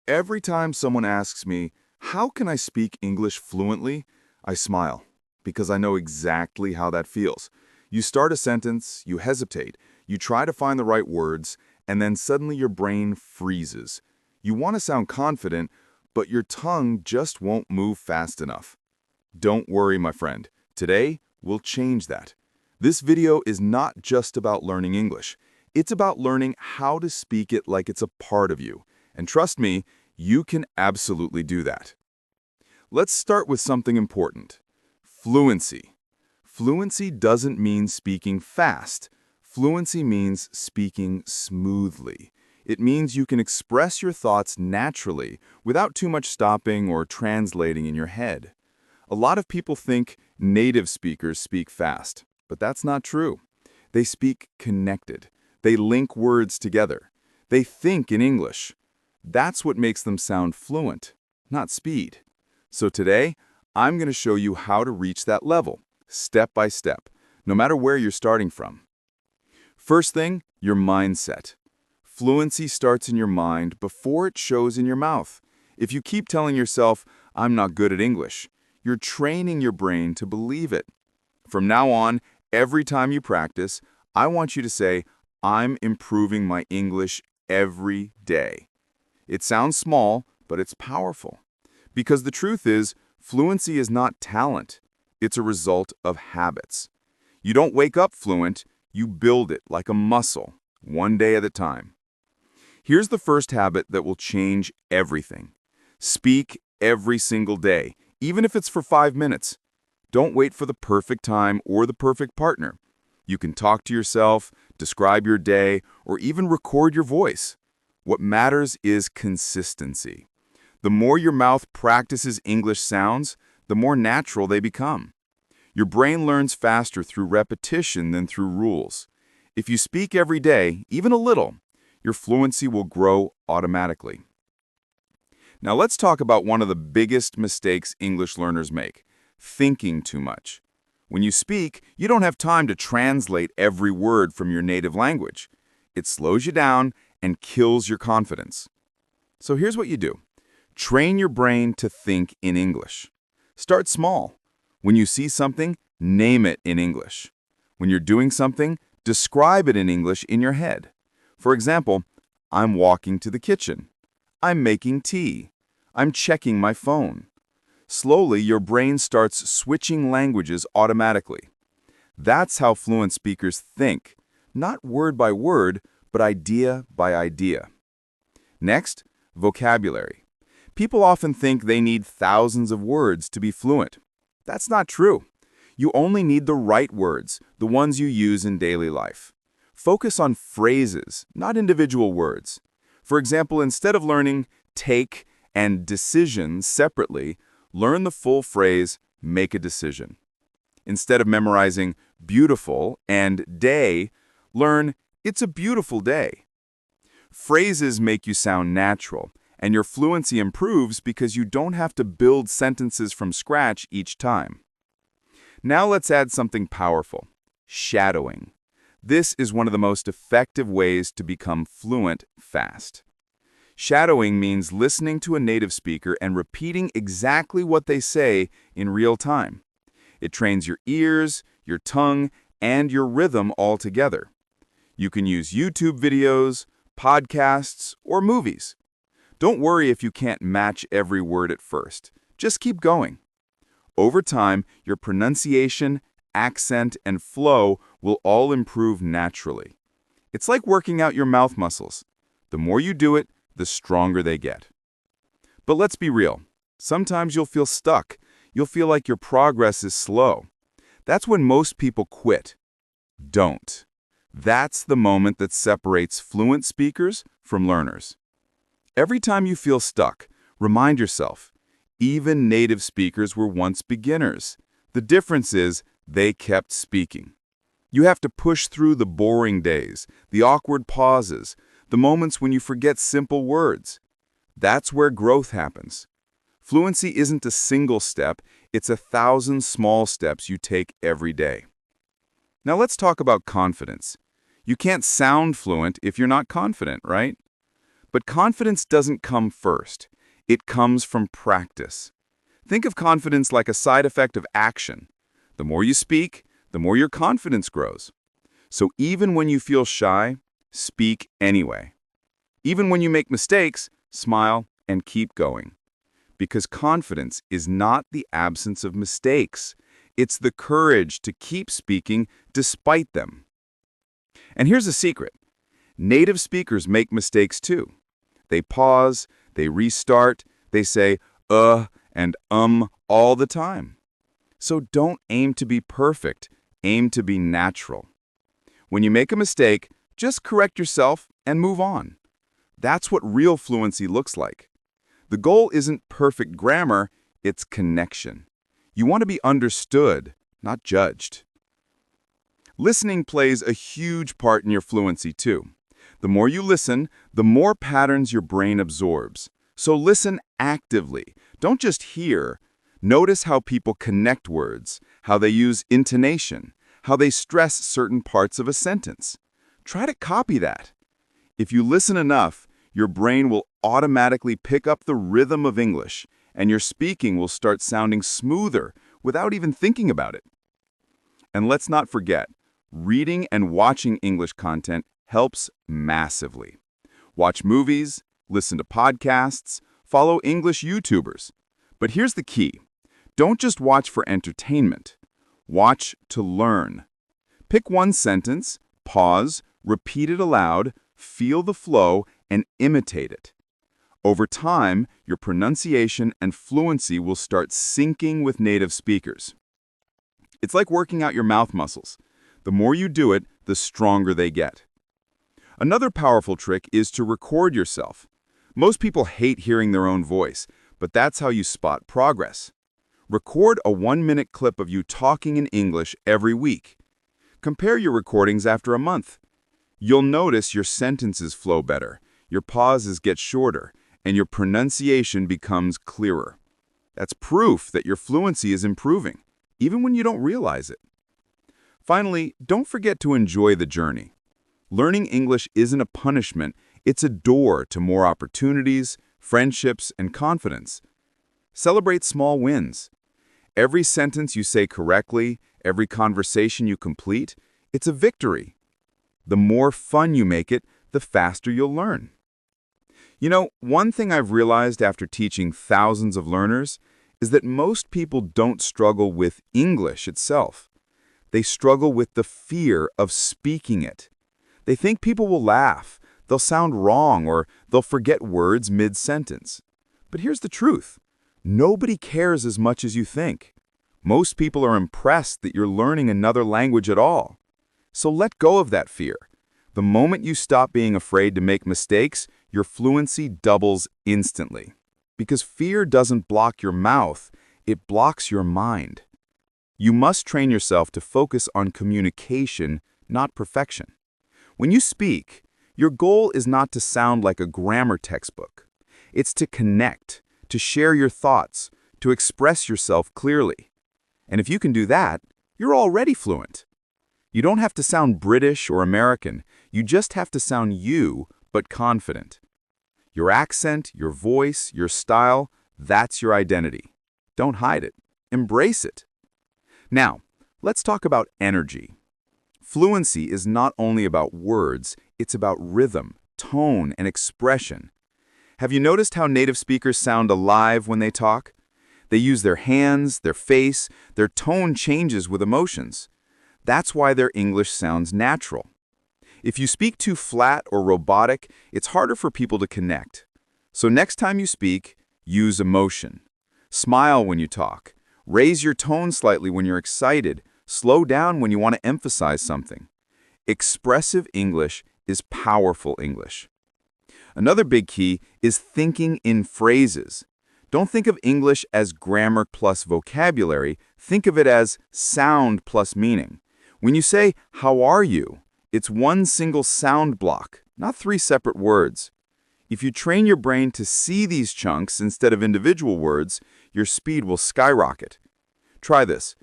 Every time someone asks me, how can I speak English fluently? I smile, because I know exactly how that feels. You start a sentence, you hesitate, you try to find the right words, and then suddenly your brain freezes. You want to sound confident, but your tongue just won't move fast enough. Don't worry, my friend. Today, we'll change that. This video is not just about learning English. It's about learning how to speak it like it's a part of you. And trust me, you can absolutely do that. Let's start with something important. Fluency. Fluency doesn't mean speaking fast. Fluency means speaking smoothly. It means you can express your thoughts naturally without too much stopping or translating in your head. A lot of people think native speakers speak fast, but that's not true. They speak connected. They link words together. They think in English. That's what makes them sound fluent, not speed. So today, I'm going to show you how to reach that level, step by step, no matter where you're starting from. First thing, your mindset. Fluency starts in your mind before it shows in your mouth. If you keep telling yourself, I'm not good at English, you're training your brain to believe it. From now on, every time you practice, I want you to say, I'm improving my English every day. It sounds small, but it's powerful. Because the truth is, fluency is not talent. It's a result of habits. You don't wake up fluent, you build it like a muscle, one day at a time. Here's the first habit that will change everything. Speak every single day, even if it's for 5 minutes. Don't wait for the perfect time or the perfect partner. You can talk to yourself, describe your day, or even record your voice. What matters is consistency. The more your mouth practices English sounds, the more natural they become. Your brain learns faster through repetition than through rules. If you speak every day, even a little, your fluency will grow automatically. Now let's talk about one of the biggest mistakes English learners make, thinking too much. When you speak, you don't have time to translate every word from your native language. It slows you down and kills your confidence. So here's what you do. Train your brain to think in English. Start small. When you see something, name it in English. When you're doing something, describe it in English in your head. For example, I'm walking to the kitchen. I'm making tea. I'm checking my phone. Slowly, your brain starts switching languages automatically. That's how fluent speakers think, not word by word, but idea by idea. Next, vocabulary. People often think they need thousands of words to be fluent. That's not true. You only need the right words, the ones you use in daily life. Focus on phrases, not individual words. For example, instead of learning take and decision separately, learn the full phrase, make a decision. Instead of memorizing beautiful and day, learn it's a beautiful day. Phrases make you sound natural, and your fluency improves because you don't have to build sentences from scratch each time. Now let's add something powerful, shadowing. This is one of the most effective ways to become fluent fast. Shadowing means listening to a native speaker and repeating exactly what they say in real time. It trains your ears, your tongue, and your rhythm all together. You can use YouTube videos, podcasts, or movies. Don't worry if you can't match every word at first. Just keep going. Over time, your pronunciation, accent, and flow will all improve naturally. It's like working out your mouth muscles. The more you do it, the stronger they get. But let's be real. Sometimes you'll feel stuck. You'll feel like your progress is slow. That's when most people quit. Don't. That's the moment that separates fluent speakers from learners. Every time you feel stuck, remind yourself, even native speakers were once beginners. The difference is they kept speaking. You have to push through the boring days, the awkward pauses, the moments when you forget simple words. That's where growth happens. Fluency isn't a single step, it's 1,000 small steps you take every day. Now let's talk about confidence. You can't sound fluent if you're not confident, right? But confidence doesn't come first. It comes from practice. Think of confidence like a side effect of action. The more you speak, the more your confidence grows. So even when you feel shy, speak anyway. Even when you make mistakes, smile and keep going. Because confidence is not the absence of mistakes. It's the courage to keep speaking despite them. And here's a secret. Native speakers make mistakes too. They pause, they restart, they say and all the time. So don't aim to be perfect, aim to be natural. When you make a mistake, just correct yourself and move on. That's what real fluency looks like. The goal isn't perfect grammar, it's connection. You want to be understood, not judged. Listening plays a huge part in your fluency too. The more you listen, the more patterns your brain absorbs. So listen actively. Don't just hear. Notice how people connect words, how they use intonation, how they stress certain parts of a sentence. Try to copy that. If you listen enough, your brain will automatically pick up the rhythm of English, and your speaking will start sounding smoother without even thinking about it. And let's not forget, reading and watching English content helps massively. Watch movies, listen to podcasts, follow English YouTubers. But here's the key. Don't just watch for entertainment. Watch to learn. Pick one sentence, pause, repeat it aloud, feel the flow, and imitate it. Over time, your pronunciation and fluency will start syncing with native speakers. It's like working out your mouth muscles. The more you do it, the stronger they get. Another powerful trick is to record yourself. Most people hate hearing their own voice, but that's how you spot progress. Record a 1-minute clip of you talking in English every week. Compare your recordings after a month. You'll notice your sentences flow better, your pauses get shorter, and your pronunciation becomes clearer. That's proof that your fluency is improving, even when you don't realize it. Finally, don't forget to enjoy the journey. Learning English isn't a punishment, it's a door to more opportunities, friendships, and confidence. Celebrate small wins. Every sentence you say correctly, every conversation you complete, it's a victory. The more fun you make it, the faster you'll learn. You know, one thing I've realized after teaching thousands of learners is that most people don't struggle with English itself. They struggle with the fear of speaking it. They think people will laugh, they'll sound wrong, or they'll forget words mid-sentence. But here's the truth. Nobody cares as much as you think. Most people are impressed that you're learning another language at all. So let go of that fear. The moment you stop being afraid to make mistakes, your fluency doubles instantly. Because fear doesn't block your mouth, it blocks your mind. You must train yourself to focus on communication, not perfection. When you speak, your goal is not to sound like a grammar textbook. It's to connect, to share your thoughts, to express yourself clearly. And if you can do that, you're already fluent. You don't have to sound British or American. You just have to sound you, but confident. Your accent, your voice, your style, that's your identity. Don't hide it. Embrace it. Now, let's talk about energy. Fluency is not only about words, it's about rhythm, tone, and expression. Have you noticed how native speakers sound alive when they talk? They use their hands, their face, their tone changes with emotions. That's why their English sounds natural. If you speak too flat or robotic, it's harder for people to connect. So next time you speak, use emotion. Smile when you talk. Raise your tone slightly when you're excited. Slow down when you want to emphasize something. Expressive English is powerful English. Another big key is thinking in phrases. Don't think of English as grammar plus vocabulary. Think of it as sound plus meaning. When you say, "How are you?" it's one single sound block, not 3 separate words. If you train your brain to see these chunks instead of individual words, your speed will skyrocket. Try this.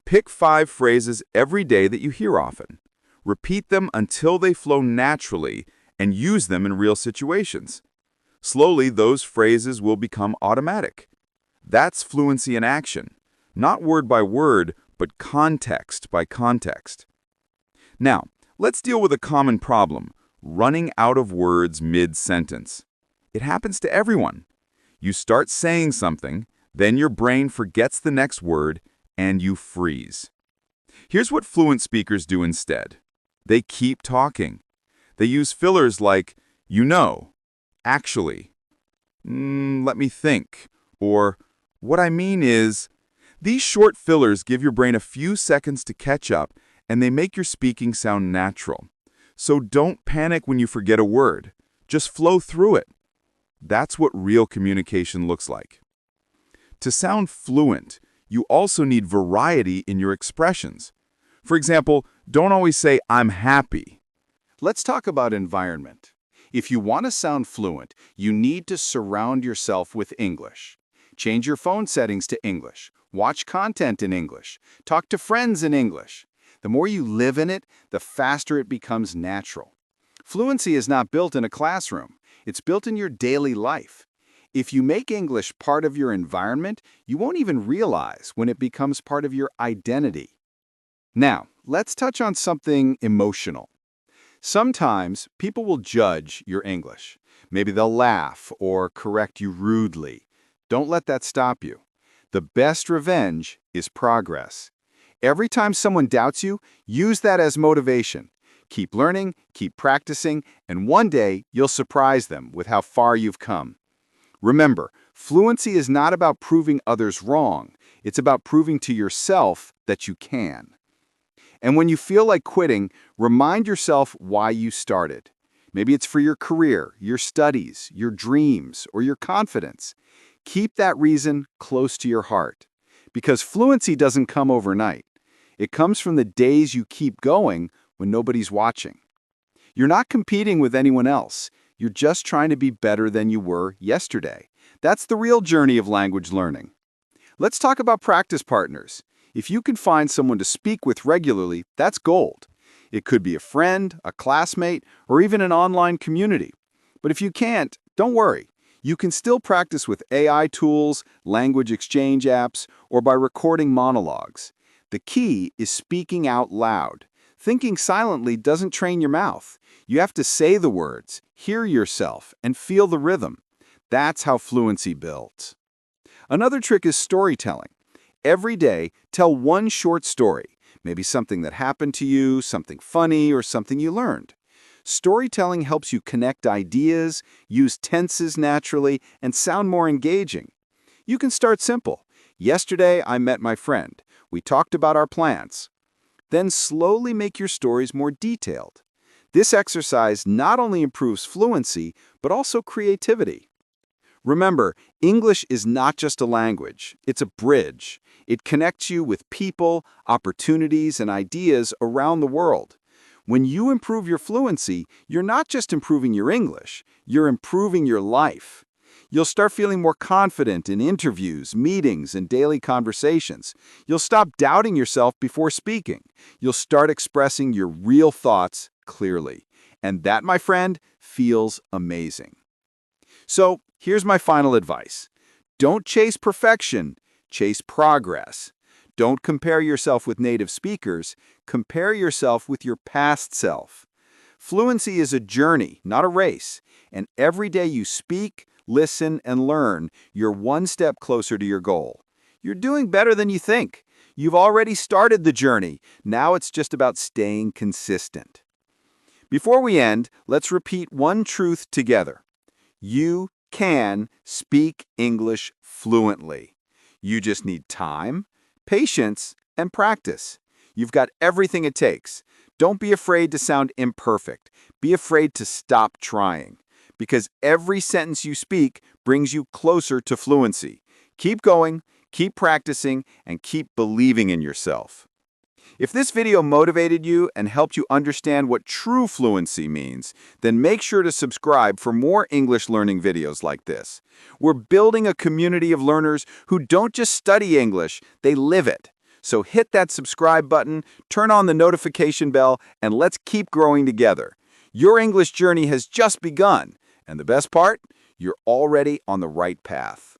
Pick 5 phrases every day that you hear often. Repeat them until they flow naturally and use them in real situations. Slowly, those phrases will become automatic. That's fluency in action, not word by word, but context by context. Now, let's deal with a common problem, running out of words mid-sentence. It happens to everyone. You start saying something, then your brain forgets the next word, and you freeze. Here's what fluent speakers do instead. They keep talking. They use fillers like, you know, actually, let me think, or what I mean is. These short fillers give your brain a few seconds to catch up, and they make your speaking sound natural. So don't panic when you forget a word. Just flow through it. That's what real communication looks like. To sound fluent, you also need variety in your expressions. For example, don't always say, I'm happy. Let's talk about environment. If you want to sound fluent, you need to surround yourself with English. Change your phone settings to English. Watch content in English. Talk to friends in English. The more you live in it, the faster it becomes natural. Fluency is not built in a classroom. It's built in your daily life. If you make English part of your environment, you won't even realize when it becomes part of your identity. Now, let's touch on something emotional. Sometimes people will judge your English. Maybe they'll laugh or correct you rudely. Don't let that stop you. The best revenge is progress. Every time someone doubts you, use that as motivation. Keep learning, keep practicing, and one day you'll surprise them with how far you've come. Remember, fluency is not about proving others wrong. It's about proving to yourself that you can. And when you feel like quitting, remind yourself why you started. Maybe it's for your career, your studies, your dreams, or your confidence. Keep that reason close to your heart. Because fluency doesn't come overnight. It comes from the days you keep going when nobody's watching. You're not competing with anyone else. You're just trying to be better than you were yesterday. That's the real journey of language learning. Let's talk about practice partners. If you can find someone to speak with regularly, that's gold. It could be a friend, a classmate, or even an online community. But if you can't, don't worry. You can still practice with AI tools, language exchange apps, or by recording monologues. The key is speaking out loud. Thinking silently doesn't train your mouth. You have to say the words, hear yourself, and feel the rhythm. That's how fluency builds. Another trick is storytelling. Every day, tell one short story, maybe something that happened to you, something funny, or something you learned. Storytelling helps you connect ideas, use tenses naturally, and sound more engaging. You can start simple. Yesterday, I met my friend. We talked about our plans. Then slowly make your stories more detailed. This exercise not only improves fluency, but also creativity. Remember, English is not just a language, it's a bridge. It connects you with people, opportunities, and ideas around the world. When you improve your fluency, you're not just improving your English, you're improving your life. You'll start feeling more confident in interviews, meetings, and daily conversations. You'll stop doubting yourself before speaking. You'll start expressing your real thoughts clearly. And that, my friend, feels amazing. So, here's my final advice. Don't chase perfection, chase progress. Don't compare yourself with native speakers, compare yourself with your past self. Fluency is a journey, not a race, and every day you speak, listen, and learn, you're one step closer to your goal. You're doing better than you think. You've already started the journey. Now it's just about staying consistent. Before we end, let's repeat one truth together. You can speak English fluently. You just need time, patience, and practice. You've got everything it takes. Don't be afraid to sound imperfect. Be afraid to stop trying. Because every sentence you speak brings you closer to fluency. Keep going, keep practicing, and keep believing in yourself. If this video motivated you and helped you understand what true fluency means, then make sure to subscribe for more English learning videos like this. We're building a community of learners who don't just study English, they live it. So hit that subscribe button, turn on the notification bell, and let's keep growing together. Your English journey has just begun. And the best part? You're already on the right path.